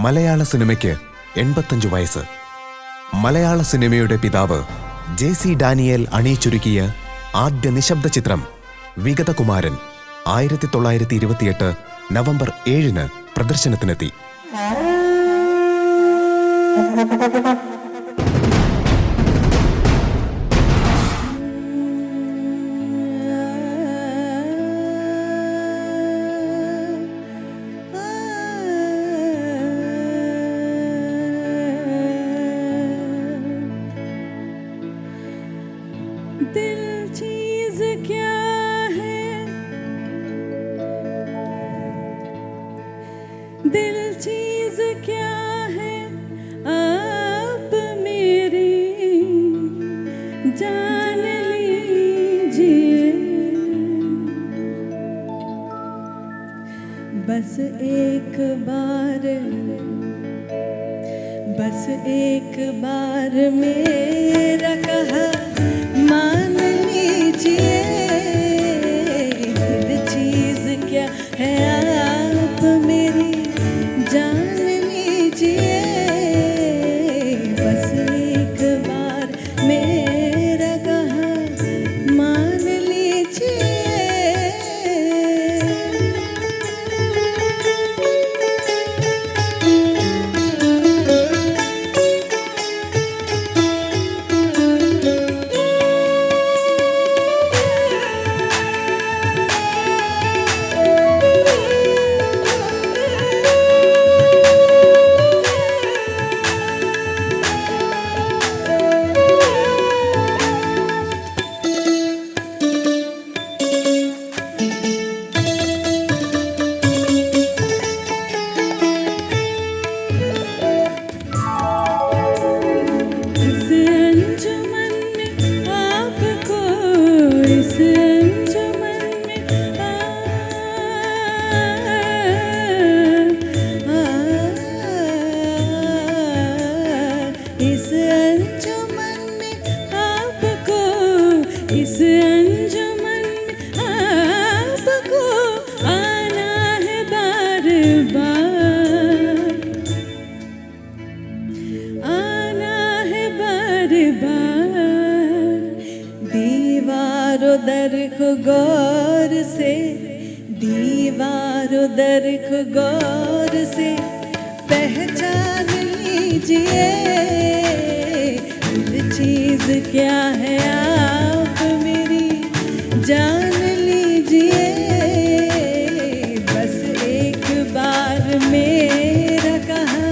മലയാള സിനിമയ്ക്ക് 85 വയസ്സ്. മലയാള സിനിമയുടെ പിതാവ് JC ഡാനിയേൽ അണിയിച്ചൊരുക്കിയ ആദ്യ നിശബ്ദ ചിത്രം വിഗതകുമാരൻ 1928 നവംബർ 7 പ്രദർശനത്തിനെത്തി. दिल चीज क्या है, दिल चीज क्या है, आप मेरी जान लीजिए. बस एक बार, बस एक बार मेरा कहा मान लीजिए. दिल चीज क्या है, आप मेरी जान लीजिए. बस एक बार मेरा कहा मान लीजिए. इस अंजुमन में आपको, इस अंजुमन में आपको आना है बार बार, आना है बार बार. दीवारों दर को गौर से, दीवारों दर को गौर से पहचान लीजिए. दिल चीज क्या है, आप मेरी जान लीजिए. बस एक बार मेरा कहा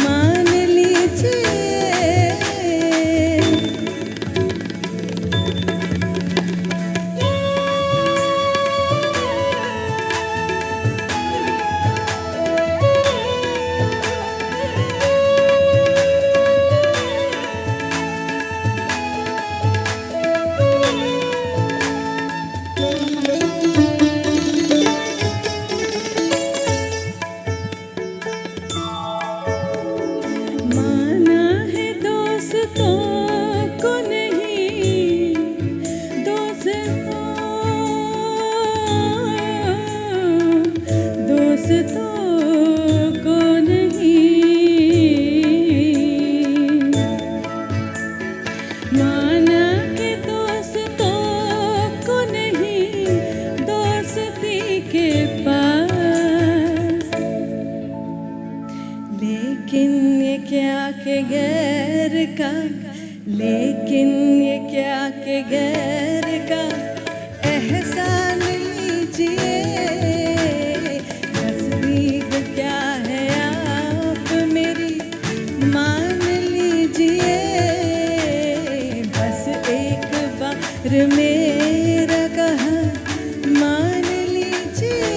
मान लीजिए. माना है दोस्तों को नहीं, दोस्तों को नहीं. माना है दोस्तों को नहीं, दोस्ती के पास. लेकिन ये क्या के गैर का, लेकिन ये क्या के गैर का एहसान लीजिए. नज़दीक क्या है, आप मेरी मान लीजिए. बस एक बार मेरा कहा मान लीजिए.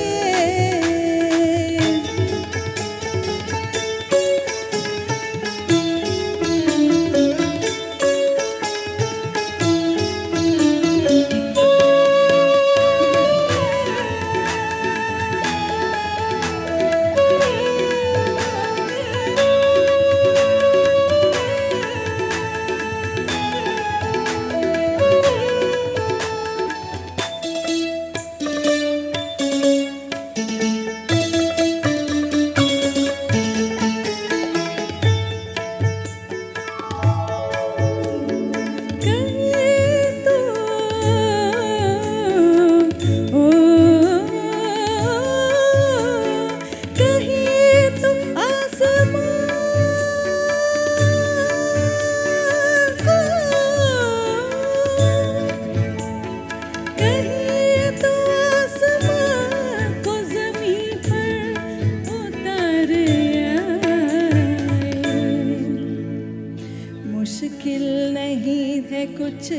कुछ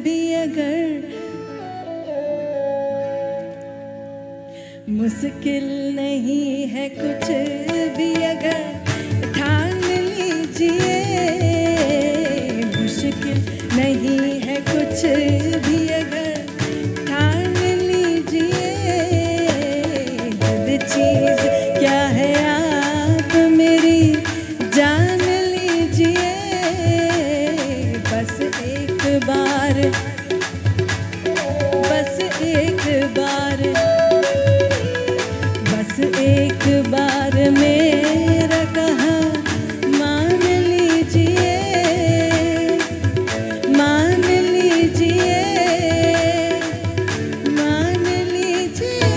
भी अगर मुश्किल नहीं है कुछ भी अगर ठान लीजिए, मुश्किल नहीं है कुछ भी अगर ठान लीजिए। हर चीज क्या है आप मेरी जान लीजिए। बस एक बार, बस एक बार, बस एक बार मेरा कहा मान लीजिए, मान लीजिए, मान लीजिए।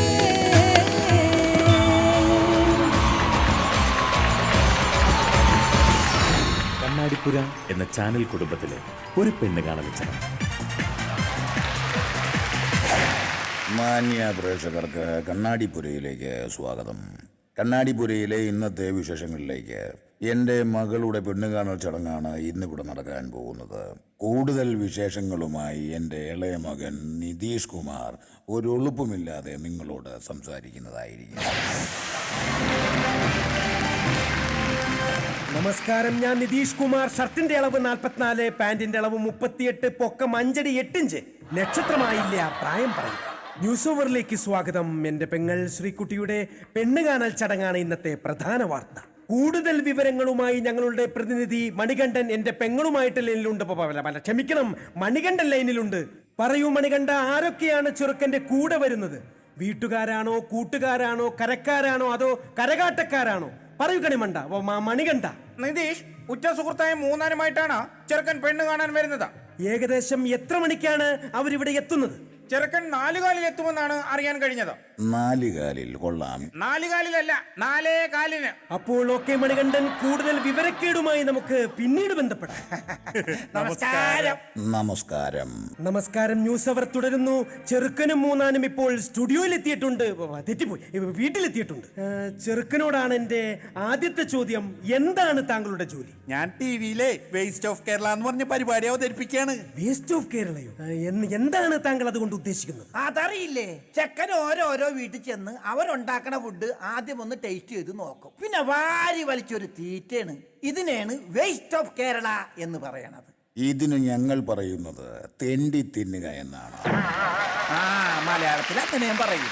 കണ്ണാടിപ്പുര എന്ന ചാനൽ കുടുംബത്തിലെ ഒരു പെണ്ണ് കാണൽ ചടങ്ങ്. മാന്യ പ്രേക്ഷകർക്ക് കണ്ണാടിപ്പുരയിലേക്ക് സ്വാഗതം. കണ്ണാടിപ്പുരയിലെ ഇന്നത്തെ വിശേഷങ്ങളിലേക്ക്. എൻ്റെ മകളുടെ പെണ്ണുകാണൽ ചടങ്ങാണ് ഇന്നിവിടെ നടക്കാൻ പോകുന്നത്. കൂടുതൽ വിശേഷങ്ങളുമായി എൻ്റെ ഇളയ മകൻ നിതീഷ് കുമാർ ഒരു എളുപ്പമില്ലാതെ നിങ്ങളോട് സംസാരിക്കുന്നതായിരിക്കും. നമസ്കാരം, ഞാൻ നിതീഷ് കുമാർ. ഷർട്ടിന്റെ അളവ് 44, പാന്റിന്റെ അളവ് 38, പൊക്കം 5 അടി 8 ഇഞ്ച്. നക്ഷത്രമായില്ല, പ്രായം പറയില്ല. ന്യൂസ് ഓവറിലേക്ക് സ്വാഗതം. എന്റെ പെങ്ങൾ ശ്രീകുട്ടിയുടെ പെണ്ണുകാണൽ ചടങ്ങാണ് ഇന്നത്തെ പ്രധാന വാർത്ത. കൂടുതൽ വിവരങ്ങളുമായി ഞങ്ങളുടെ പ്രതിനിധി മണികണ്ഠൻ എന്റെ പെങ്ങളുമായിട്ട് ലൈനിലുണ്ട്. ക്ഷമിക്കണം, മണികണ്ഠൻ ലൈനിലുണ്ട്. പറയൂ മണികണ്ഠ, ആരൊക്കെയാണ് ചെറുക്കന്റെ കൂടെ വരുന്നത്? വീട്ടുകാരാണോ, കൂട്ടുകാരാണോ, കരക്കാരാണോ, അതോ കരകാട്ടക്കാരാണോ? പറയൂ കണിമണ്ട, മണികണ്ഠ. നിതീഷ്, ഉറ്റ സുഹൃത്തായ മൂന്നാനുമായിട്ടാണ് ചെറുക്കൻ പെണ്ണ് കാണാൻ വരുന്നത്. ഏകദേശം എത്ര മണിക്കാണ് അവരിവിടെ എത്തുന്നത്? ചെറുക്കൻ 4 കാലിൽ എത്തുമെന്നാണ് അറിയാൻ കഴിഞ്ഞത്. 4 കാലിൽ കൊള്ളാം. 4 കാലിലല്ല, 4 കാലിന്. അപ്പോൾ ഓക്കെ മണികണ്ഠൻ, കൂടുതൽ വിവരക്കേടുമായി നമുക്ക് പിന്നീട് ബന്ധപ്പെടാം. നമസ്കാരം. നമസ്കാരം. നമസ്കാരം. ന്യൂസ് അവർ തുടരുന്നു. ചെറുക്കനും മൂന്നാനും ഇപ്പോൾ സ്റ്റുഡിയോയിൽ എത്തിയിട്ടുണ്ട്. തെറ്റിപ്പോയി, വീട്ടിലെത്തിയിട്ടുണ്ട്. ചെറുക്കനോടാണ് എന്റെ ആദ്യത്തെ ചോദ്യം. എന്താണ് താങ്കളുടെ ജോലി? ഞാൻ ടിവിയിലെ വേസ്റ്റ് ഓഫ് കേരള എന്ന് പറഞ്ഞ പരിപാടി അവതരിപ്പിക്കുകയാണ്. വേസ്റ്റ് ഓഫ് കേരളയോ? എന്താണ് താങ്കൾ അതുകൊണ്ട് ഉദ്ദേശിക്കുന്നത്? അതറിയില്ലേ, ചെക്കൻ ഓരോരോ വീട്ടിൽ ചെന്ന് അവരുണ്ടാക്കണ ഫുഡ് ആദ്യം ഒന്ന് ടേസ്റ്റ് ചെയ്ത് നോക്കും. പിന്നെ വാരി വലിച്ചൊരു തീറ്റയാണ്. ഇതിനെയാണ് വേസ്റ്റ് ഓഫ് കേരള എന്ന് പറയണത്. ഇതിന് ഞങ്ങൾ പറയുന്നത് തെണ്ടി തിന്നുക എന്നാണ്. ആ, മലയാളത്തിൽ അങ്ങനെയും പറയും.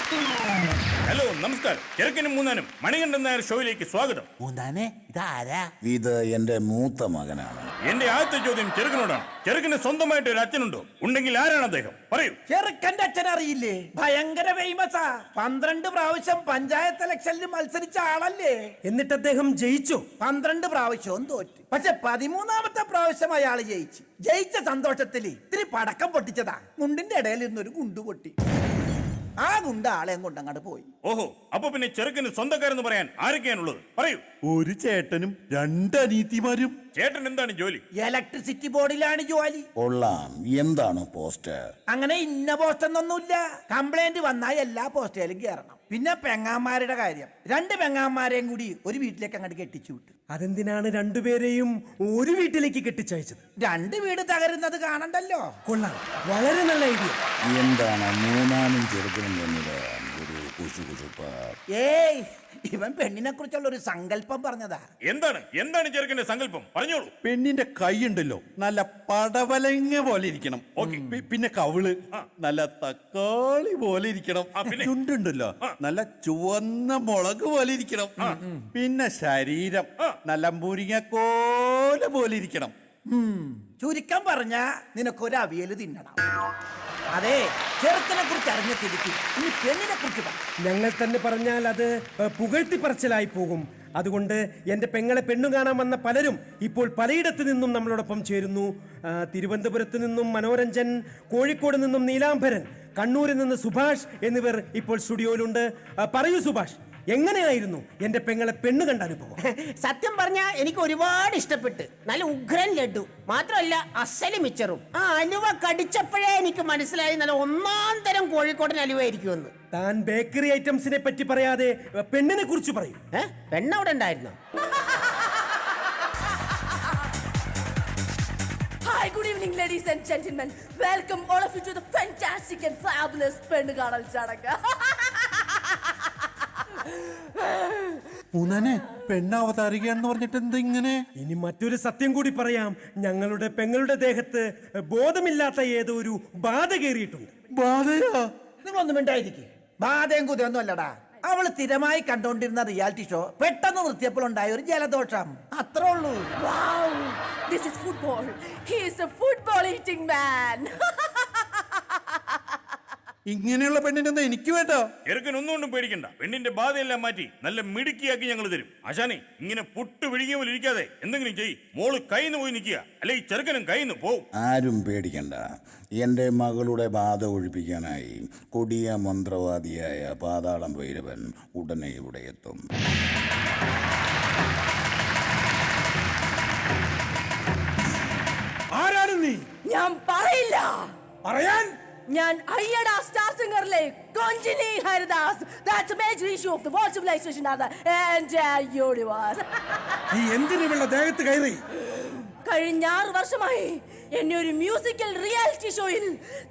ഹലോ, നമസ്കാരം. ചെറുക്കനും മൂന്നാനും മണികണ്ഠൻ നായർ ഷോയിലേക്ക് സ്വാഗതം. മൂന്നാനെ, ഇതാരാ? ഇത് എൻ്റെ മൂത്ത മകനാണ്. എന്റെ ആദ്യത്തെ ചോദ്യം ചെറുക്കനോടാണ്. ചെറുക്കന് സ്വന്തമായിട്ട് ഒരു അച്ഛനുണ്ടോ? ഉണ്ടെങ്കിൽ ആരാണ് അദ്ദേഹം? പറയൂ. ചെറുക്കന്റെ അച്ഛൻ അറിയില്ലേ? ഭയങ്കര ഫേമസാ. 12 പ്രാവശ്യം പഞ്ചായത്ത് ഇലക്ഷനിൽ മത്സരിച്ച ആളല്ലേ. എന്നിട്ട് അദ്ദേഹം ജയിച്ചോ? 12 പ്രാവശ്യവും തോറ്റു. പക്ഷെ 13ാമത്തെ പ്രാവശ്യം അയാൾ ജയിച്ച സന്തോഷത്തിൽ ഇത്തിരി പടക്കം പൊട്ടിച്ചതാ. മുണ്ടിന്റെ ഇടയിൽ നിന്നൊരു ഗുണ്ടു പൊട്ടി. ആ ഗുണ്ട ആളെയും കൊണ്ടങ്ങോട്ട് പോയി. ഓഹോ, അപ്പൊ പിന്നെ ചെറുക്കന് സ്വന്തക്കാരെന്ന് പറയാൻ ആരൊക്കെയാണുള്ളത്? പറയൂ. ഒരു ചേട്ടനും 2 അനീതിമാരും. ചേട്ടൻ എന്താണ് ജോലി? ഇലക്ട്രിസിറ്റി ബോർഡിലാണ് ജോലി. കൊള്ളാം. എന്താണ് പോസ്റ്റ്? അങ്ങനെ ഇന്ന പോസ്റ്റ് ഒന്നൊന്നുമില്ല. കംപ്ലൈന്റ് വന്നാൽ എല്ലാ പോസ്റ്റേലും കയറണം. പിന്നെ പെങ്ങാന്മാരുടെ കാര്യം, 2 പെങ്ങാന്മാരെയും കൂടി ഒരു വീട്ടിലേക്ക് അങ്ങോട്ട് കെട്ടിച്ചു വിട്ടു. അതെന്തിനാണ് രണ്ടുപേരെയും ഒരു വീട്ടിലേക്ക് കെട്ടിച്ചയച്ചത്? 2 വീട് തകരുന്നത് കാണണ്ടല്ലോ. കൊള്ളാം, വളരെ നല്ല ഐഡിയ. എന്താണ് മൂന്നാനും ചെറുക്കനും തമ്മിൽ ഒരു കുശുകുശുപ്പ്? ഏയ്, ഇവൻ പെണ്ണിനെ കുറിച്ചുള്ള ഒരു സങ്കല്പം പറഞ്ഞതാ. എന്താണ് ചെറുക്കന്റെ സങ്കല്പം? പറഞ്ഞോളൂ. പെണ്ണിന്റെ കൈ ഉണ്ടല്ലോ, നല്ല പടവലങ്ങ പോലെ ഇരിക്കണം. പിന്നെ കവിള് നല്ല തക്കാളി പോലെ ഇരിക്കണം. ചുണ്ടുണ്ടല്ലോ, നല്ല ചുവന്ന മുളക് പോലെ ഇരിക്കണം. പിന്നെ ശരീരം നല്ല മുരിങ്ങക്കോല പോലെ ഇരിക്കണം. ചുരുക്കം പറഞ്ഞ നിനക്കൊരു അവിയല് തിന്നണം. അതെ, ചെറുക്കനെ കുറിച്ച് അറിഞ്ഞ തിരിച്ച് ഇനി പെണ്ണിനെ കുറിച്ച് പറ. ഞങ്ങൾ തന്നെ പറഞ്ഞാൽ അത് പുകഴ്ത്തിപ്പറച്ചിലായി പോകും. അതുകൊണ്ട് എൻ്റെ പെങ്ങളെ പെണ്ണു കാണാൻ വന്ന പലരും ഇപ്പോൾ പലയിടത്തു നിന്നും നമ്മളോടൊപ്പം ചേരുന്നു. തിരുവനന്തപുരത്ത് നിന്നും മനോരഞ്ജൻ, കോഴിക്കോട് നിന്നും നീലാംബരൻ, കണ്ണൂരിൽ നിന്ന് സുഭാഷ് എന്നിവർ ഇപ്പോൾ സ്റ്റുഡിയോയിലുണ്ട്. പറയൂ സുഭാഷ്, എങ്ങനെയായിരുന്നു എന്റെ പെങ്ങളെ പെണ്ണ് കണ്ട അനുഭവം? സത്യം പറഞ്ഞാ എനിക്ക് ഒരുപാട് ഇഷ്ടപ്പെട്ട്. നല്ല ഉഗ്രൻ ലഡു മാത്രമല്ല അസല് മിച്ചറും. ആ അലുവ കടിച്ചപ്പോഴേ എനിക്ക് മനസ്സിലായി നല്ല 1-ാം തരം കോഴിക്കോടൻ അലുവായിരിക്കുമെന്ന്. താൻ ബേക്കറി ഐറ്റംസിനെ പറ്റി പറയാതെ പെണ്ണിനെ കുറിച്ച് പറയും. പെണ്ണവിടെ ഉണ്ടായിരുന്നു. Hi, good evening, ladies and gentlemen. Welcome all of you to the fantastic and fabulous പെണ്ണുകാണൽ ചടങ്ങ്. മൂന്നാനെ പെണ്ണാവതാരികയാണെന്ന് പറഞ്ഞിട്ട് എന്താ ഇങ്ങനെ? ഇനി മറ്റൊരു സത്യം കൂടി പറയാം. ഞങ്ങളുടെ പെങ്ങളുടെ ദേഹത്ത് ബോധമില്ലാത്ത ഏതോ ഒരു ബാധ കയറിയിട്ടുണ്ട്. ബാധയാ? നിങ്ങളൊന്നും മിണ്ടായിരിക്കും. ബാധയും കുതിയൊന്നും അല്ലടാ. അവള് സ്ഥിരമായി കണ്ടോണ്ടിരുന്ന റിയാലിറ്റി ഷോ പെട്ടെന്ന് നിർത്തിയപ്പോൾ ഉണ്ടായ ഒരു ജലദോഷം, അത്രേ ഉള്ളൂ. Wow, this is football. He is a football eating man. ഇങ്ങനെയുള്ള പെണ്ണിനെന്താ എനിക്ക് വേണ്ട. ചെറുക്കൻ ഒന്നുകൊണ്ടും പേടിക്കണ്ട. പെണ്ണിന്റെ ബാധയെല്ലാം മാറ്റി നല്ല മിടുക്കിയാക്കി ഞങ്ങൾ തരും. ആശാനെ, ഇങ്ങനെ പുട്ട് വിഴുങ്ങിയ പോലെ ഇരിക്കാതെ എന്തെങ്കിലും ചെയ്യ്. മോള് കൈന്ന് പോയി നിൽക്കുക, അല്ലെ ഈ ചെറുക്കനും കൈന്ന് പോവും. ആരും പേടിക്കണ്ട. എൻ്റെ മകളുടെ ബാധ ഒഴിപ്പിക്കാനായി കൊടിയ മന്ത്രവാദിയായ പാതാളം ഭൈരവൻ ഉടനെ ഇവിടെ എത്തും. ആരാണ് നീ? ഞാൻ പറയില്ല. പറയാൻ? ഞാൻ അയ്യടാ സ്റ്റാർ സിംഗറിലെ കൊഞ്ചിനി Haridas. That's a major issue of the world civilization of the entire universe. നീ എന്തിനു ഇവളുടെ ദേഹത്ത് കയറി? കഴിഞ്ഞ 6 വർഷമായി എന്നെ ഒരു മ്യൂസിക്കൽ റിയാലിറ്റി ഷോയിൽ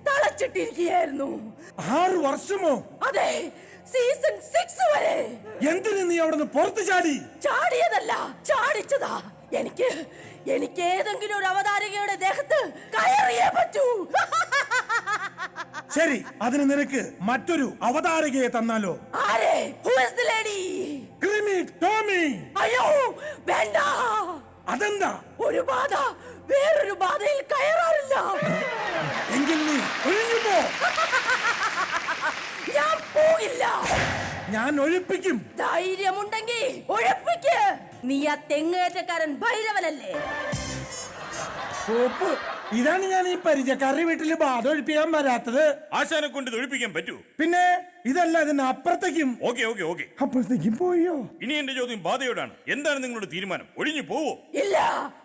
തളച്ചിട്ടിരിക്കുകയായിരുന്നു. 6 വർഷമോ? അതെ, സീസൺ 6 വരെ. എന്തിനു നീ അവിടുന്ന് പുറത്തു ചാടി? ചാടിയതല്ല, ചാടിച്ചതാ. എനിക്ക് ഏതെങ്കിലും ഒരു അവതാരികയുടെ ദേഹത്ത് കയറിയേ പറ്റൂ. ശരി, അതിന് നിനക്ക് മറ്റൊരു അവതാരകയെ തന്നാലോ? ആരെ? Who is the lady? ക്രിമി ടോമി. അയ്യോ വേണ്ട. അതെന്താ? ഒരു ബാധ വേറൊരു ബാധയിൽ കയറാറില്ല. എങ്കിൽ നീ ഒഴിഞ്ഞു പോ. ഞാൻ പോകില്ല. ഞാൻ ഒഴിപ്പിക്കും. ധൈര്യമുണ്ടെങ്കിൽ ഒഴിപ്പിക്ക്. നീ ആ തെങ്ങേറ്റക്കാരൻ ഭൈരവനല്ലേ? ഓപ്പ്, ഇതാണ് ഞാൻ ഈ പരിചയക്കാരുടെ വീട്ടിൽ ബാധ ഒഴിപ്പിക്കാൻ വരാത്തത്. ആശാനെ കൊണ്ട് ഇത് ഒഴിപ്പിക്കാൻ പറ്റൂ? പിന്നെ ഇതല്ല, ഇതിന് അപ്പുറത്തേക്കും. Okay okay okay. അപ്പുറത്തേക്കും പോയോ? ഇനി എന്റെ ചോദ്യം ബാധയോടാണ്. എന്താണ് നിങ്ങളുടെ തീരുമാനം? ഒഴിഞ്ഞു പോവോ? ഇല്ല,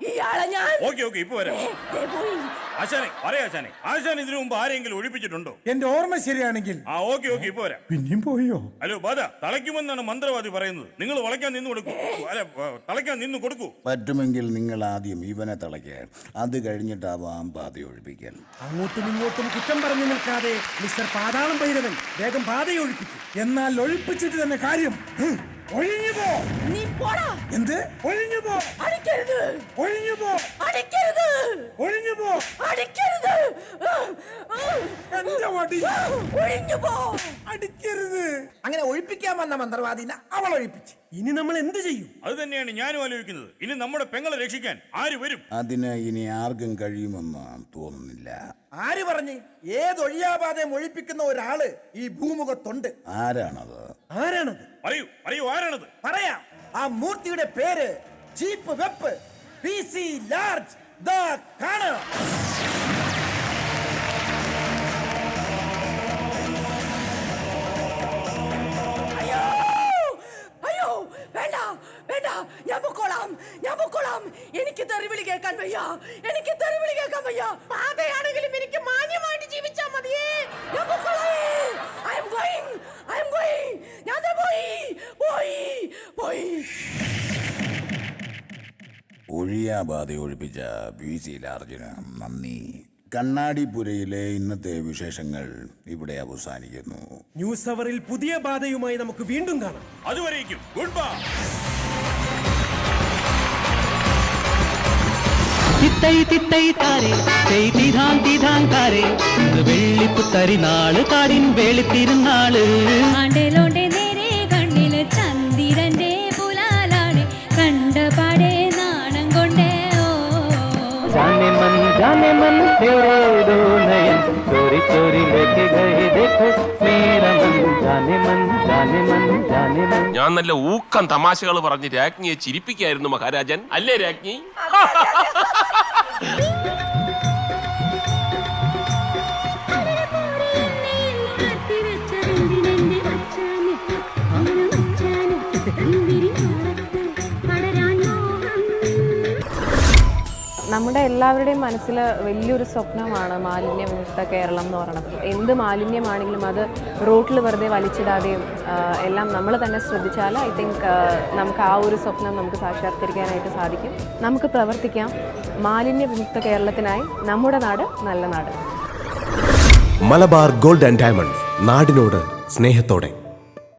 ഇയാളെ ഞാൻ. ഓക്കെ ഓക്കെ, ഇപ്പൊ വരാം. പോയി. ആശാനെ പറയാ, ആശാനെ, ആശാൻ ഇതിനു മുമ്പ് ആരെങ്കിലും ഒഴിപ്പിച്ചിട്ടുണ്ടോ? എന്റെ ഓർമ്മ ശരിയാണെങ്കിൽ. ആ ഓക്കെ ഓക്കെ, ഇപ്പൊ വരാം. പിന്നെയും പോയോ? ഹലോ ബാധ, തളയ്ക്കുമെന്നാണ് മന്ത്രവാദി പറയുന്നത്. നിങ്ങൾ വളയ്ക്കാൻ നിന്ന് കൊടുക്കൂ. അല്ല, തളയ്ക്കാൻ നിന്ന് കൊടുക്കൂ. പറ്റുമെങ്കിൽ നിങ്ങൾ ആദ്യം ഇവനെ തളയ്ക്കാൻ, അത് കഴിഞ്ഞിട്ടാവാം ബാധ ഒഴിപ്പിക്കൽ. അങ്ങോട്ടും ഇങ്ങോട്ടും കുറ്റം പറഞ്ഞു നിൽക്കാതെ മിസ്റ്റർ പാതാളം ഭൈരവൻ വേഗം ബാധ ഒഴിപ്പിക്കും. എന്നാൽ ഒഴിപ്പിച്ചിട്ട് തന്നെ കാര്യം. ഒഴിഞ്ഞു പോ. നീ പോടാ. എന്ത്? ഒഴിഞ്ഞു പോ. അടിക്കരുത്. ഒഴിഞ്ഞു പോ. അടിക്കരുത്. ഒഴിഞ്ഞു പോ. അടിക്കരുത്. എന്റെ വടി. ഒഴിഞ്ഞു പോ. അടിക്കരുത്. അങ്ങനെ ഒഴിപ്പിക്കാൻ വന്ന മന്ത്രവാദിനെ അവൾ ഒഴിപ്പിച്ചു. ഇനി നമ്മൾ എന്ത് ചെയ്യും? അത് തന്നെയാണ് ഞാനും ആലോചിക്കുന്നത്. ഇനി നമ്മുടെ പെങ്ങളെ രക്ഷിക്കാൻ ആര് വരും? അതിന് ഇനി ആർക്കും കഴിയുമെന്ന് തോന്നുന്നില്ല. ആര് പറഞ്ഞ്? ഏതൊഴിയാബാധയും ഒഴിപ്പിക്കുന്ന ഒരാള് ഈ ഭൂമുഖത്തുണ്ട്. ആരാണത്? ആരാണത്? പറയൂ പറയൂ, ആരാണത്? പറയാം. ആ മൂർത്തിയുടെ പേര് ചീപ്പ് വെപ്പ് PC ലാർജ് ദ കാണ. അയ്യോ വേണ്ട വേണ്ട, ഞാൻ പൊക്കോളാം, ഞാൻ പൊക്കോളാം. എനിക്ക് തെറിവിളി കേൾക്കാൻ വയ്യ, എനിക്ക് തെറിവിളി കേൾക്കാൻ വയ്യ. ബാധയാണെങ്കിലും എനിക്ക് മാന്യമായിട്ട് ജീവിച്ചാൽ മതിയേ. ഞാൻ പൊക്കോളാം. I am going. ഞാൻ പോയി. ഒഴിയാബാധ ഒഴിപ്പിച്ച PC ലാർജിന് നന്ദി. കണ്ണാടിപ്പുരയിലെ ഇന്നത്തെ വിശേഷങ്ങൾ ഇവിടെ അവസാനിക്കുന്നു. ന്യൂസ് അവറിൽ പുതിയ ബാധയുമായി നമുക്ക് വീണ്ടും കാണാം. അതുവരേക്കും ഗുഡ് ബൈ. തിത്തൈ തിത്തൈ താരേ തിധാൻ താരേ വെള്ളിപ്പുത്തരി നാള് കാടിൻ വെളിത്തിരുന്നാള് ആണ്ടേലോണ്ടേ നേരെ കണ്ണില് ചന്ദിരന്റെ പുലാലാണ് കണ്ടപാടെ നാണം കൊണ്ടേ. जाने मन तेरे दो नयन चोरी चोरी लेके गए देखो मेरा मन जाने मन ഞാൻ നല്ല ഊക്കം തമാശകൾ പറഞ്ഞ് രാജ്ഞിയെ ചിരിപ്പിക്കായിരുന്നു മഹാരാജൻ, അല്ലേ രാജ്ഞി? നമ്മുടെ എല്ലാവരുടെയും മനസ്സിൽ വലിയൊരു സ്വപ്നമാണ് മാലിന്യവിമുക്ത കേരളം എന്ന് പറയുന്നത്. എന്ത് മാലിന്യമാണെങ്കിലും അത് റോട്ടിൽ വെറുതെ വലിച്ചിടാതെയും എല്ലാം നമ്മൾ തന്നെ ശ്രദ്ധിച്ചാൽ ഐ തിങ്ക് നമുക്ക് ആ ഒരു സ്വപ്നം നമുക്ക് സാക്ഷാത്കരിക്കാനായിട്ട് സാധിക്കും. നമുക്ക് പ്രവർത്തിക്കാം മാലിന്യവിമുക്ത കേരളത്തിനായി. നമ്മുടെ നാട് നല്ല നാട്. മലബാർ ഗോൾഡ് ആൻഡ് ഡയമണ്ട്സ്, നാടിനോട് സ്നേഹത്തോടെ.